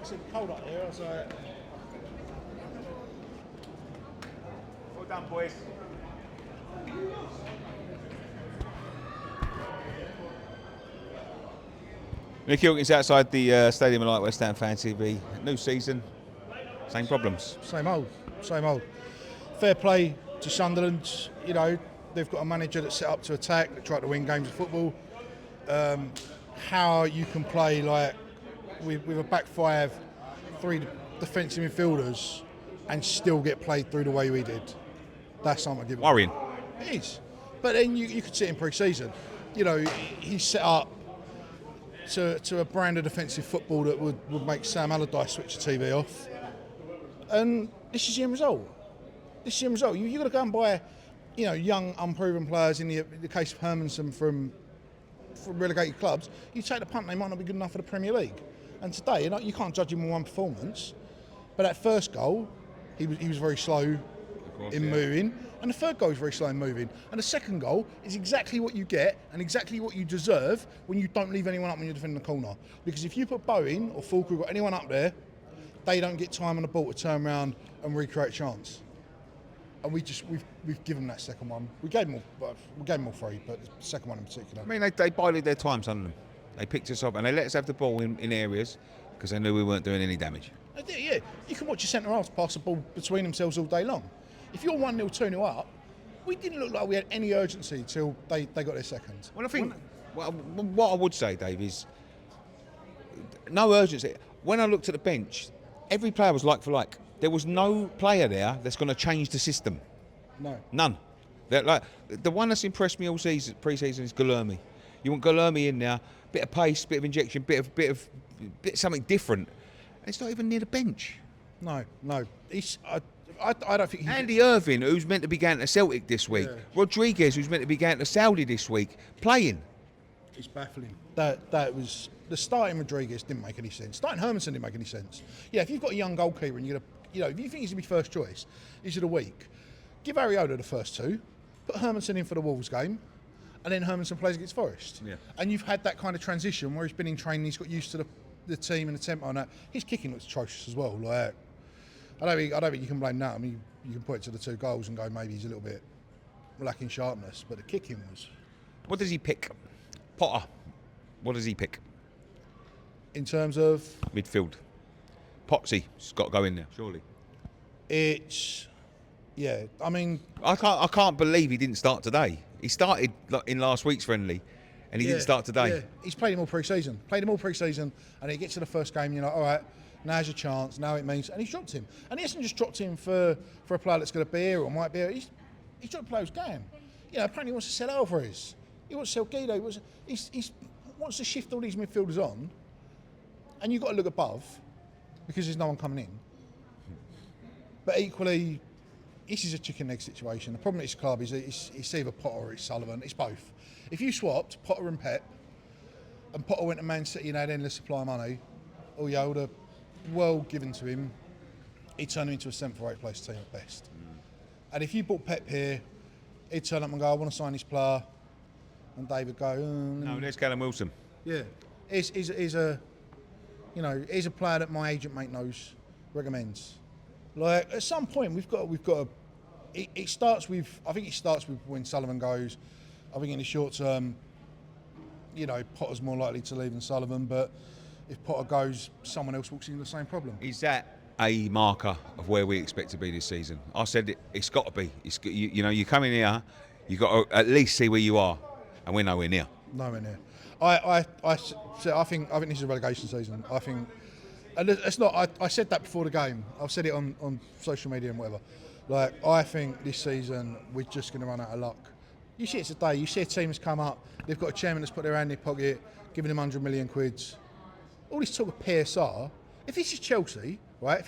It's cold up here. I was like, Well done, boys. Nick Hawkins outside the Stadium of Light, West Ham Fan TV. New season, same problems. same old. Fair play to Sunderland. You know, they've got a manager that's set up to attack, that try to win games of football. How you can play like with a back five, 3 defensive midfielders, and still get played through the way we did. That's something I give. Worrying. It is. But then you could see it in pre-season. You know, he's set up to a brand of defensive football that would make Sam Allardyce switch the TV off. And this is the end result. You've got to go and buy, you know, young, unproven players. In the case of Hermansen from relegated clubs, you take the punt, they might not be good enough for the Premier League. And today, you can't judge him on one performance. But that first goal, he was very slow in moving. And the third goal is very slow in moving. And the second goal is exactly what you get and exactly what you deserve when you don't leave anyone up when you're defending the corner. Because if you put Bowen or Fulkrug or anyone up there, they don't get time on the ball to turn around and recreate a chance. And we've given them that second one. We gave them all 3, but the second one in particular. I mean, they bided their time, Sunderland. They picked us up and they let us have the ball in areas because they knew we weren't doing any damage. Yeah, you can watch your centre-halves pass the ball between themselves all day long. If you're 1-0, 2-0 up, we didn't look like we had any urgency till they got their second. Well, I think what I would say, Dave, is no urgency. When I looked at the bench, every player was like for like. There was no player there that's going to change the system. No. None. Like the one that's impressed me all season, pre-season, is Guilherme. You want Guilherme in there, bit of pace, bit of injection, bit of something different. And it's not even near the bench. No. I don't think. Andy Irvine, who's meant to be going to Celtic this week. Yeah. Rodriguez, who's meant to be going to Saudi this week, playing. It's baffling. That was the starting Rodriguez didn't make any sense. Starting Hermansen didn't make any sense. Yeah, if you've got a young goalkeeper and if you think he's going to be first choice, he's of the week. Give Ariola the first 2, put Hermansen in for the Wolves game, and then Hermansen plays against Forest. Yeah. And you've had that kind of transition where he's been in training, he's got used to the team and the tempo and that. His kicking looks atrocious as well. Like, I don't think you can blame that. I mean, you can point to the 2 goals and go maybe he's a little bit lacking sharpness, but the kicking was. What does he pick? Potter. What does he pick? In terms of midfield. Potsy's got to go in there, surely. I mean, I can't believe he didn't start today. He started in last week's friendly, and he didn't start today. Yeah, he's played him all pre-season. And he gets to the first game, you're like, all right, now's your chance. Now it means, and he's dropped him. And he hasn't just dropped him for a player that's going to be here or might be here. He's dropped a player's game. You know, apparently he wants to sell Alvarez. He wants to sell Guido. He wants to shift all these midfielders on, and you've got to look above because there's no one coming in. But equally, this is a chicken egg situation. The problem with this club is it's either Potter or it's Sullivan. It's both. If you swapped Potter and Pep, and Potter went to Man City and had endless supply of money, all the world given to him, he'd turn him into a 7th or 8th place team at best. And if you bought Pep here, he'd turn up and go, I want to sign this player. And David go, no, there's Callum Wilson. Yeah. He's a player that my agent mate knows, recommends. Like, at some point, we've got to. It starts with. I think it starts with when Sullivan goes. I think in the short term, Potter's more likely to leave than Sullivan. But if Potter goes, someone else walks into the same problem. Is that a marker of where we expect to be this season? I said it's got to be. You come in here, you got to at least see where you are, and we're nowhere near. Nowhere near. I think this is a relegation season. I think. And it's not. I said that before the game. I've said it on social media and whatever. Like, I think this season we're just going to run out of luck. You see it today. You see a team has come up. They've got a chairman that's put their hand in their pocket, giving them 100 million quids. All this talk of PSR. If this is Chelsea, right?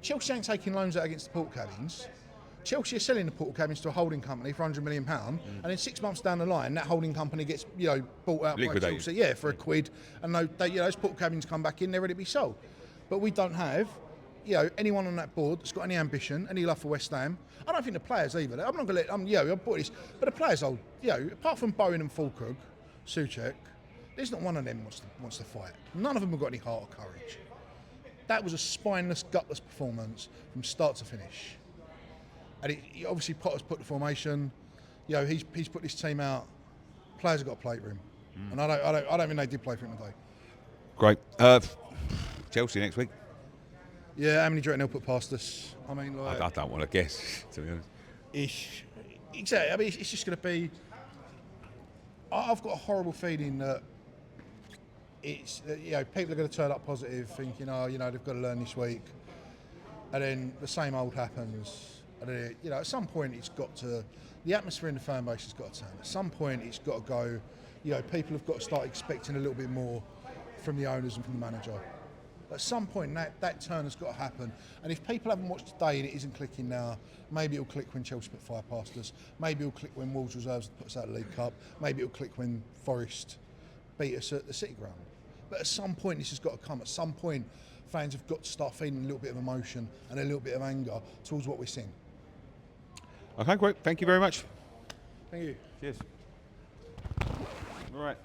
Chelsea ain't taking loans out against the port cabins. Chelsea are selling the port cabins to a holding company for £100 million, and then 6 months down the line, that holding company gets bought out by Chelsea, for a quid, and those port cabins come back in, they're ready to be sold. But we don't have, anyone on that board that's got any ambition, any love for West Ham. I don't think the players either. I'm not going to let, I've bought this, but the players, apart from Bowen and Fulkrug, Souček, There's not one of them wants to fight. None of them have got any heart or courage. That was a spineless, gutless performance from start to finish. And obviously Potter's put the formation. You know, he's put this team out. Players have got to play for him, and I don't think they did play for him today. Great. Chelsea next week. Yeah, how many do you reckon they'll put past us? I mean, like, I don't want to guess, to be honest. Exactly. I mean, it's just going to be. I've got a horrible feeling that it's people are going to turn up positive, thinking, they've got to learn this week, and then the same old happens. And then, at some point it's got to. The atmosphere in the fan base has got to turn. At some point it's got to go. People have got to start expecting a little bit more from the owners and from the manager. At some point that turn has got to happen. And if people haven't watched today and it isn't clicking now, maybe it'll click when Chelsea put 5 past us. Maybe it'll click when Wolves reserves put us out of the League Cup. Maybe it'll click when Forest beat us at the City Ground. But at some point this has got to come. At some point fans have got to start feeling a little bit of emotion and a little bit of anger towards what we're seeing. Okay, great. Thank you very much. Thank you. Cheers. All right.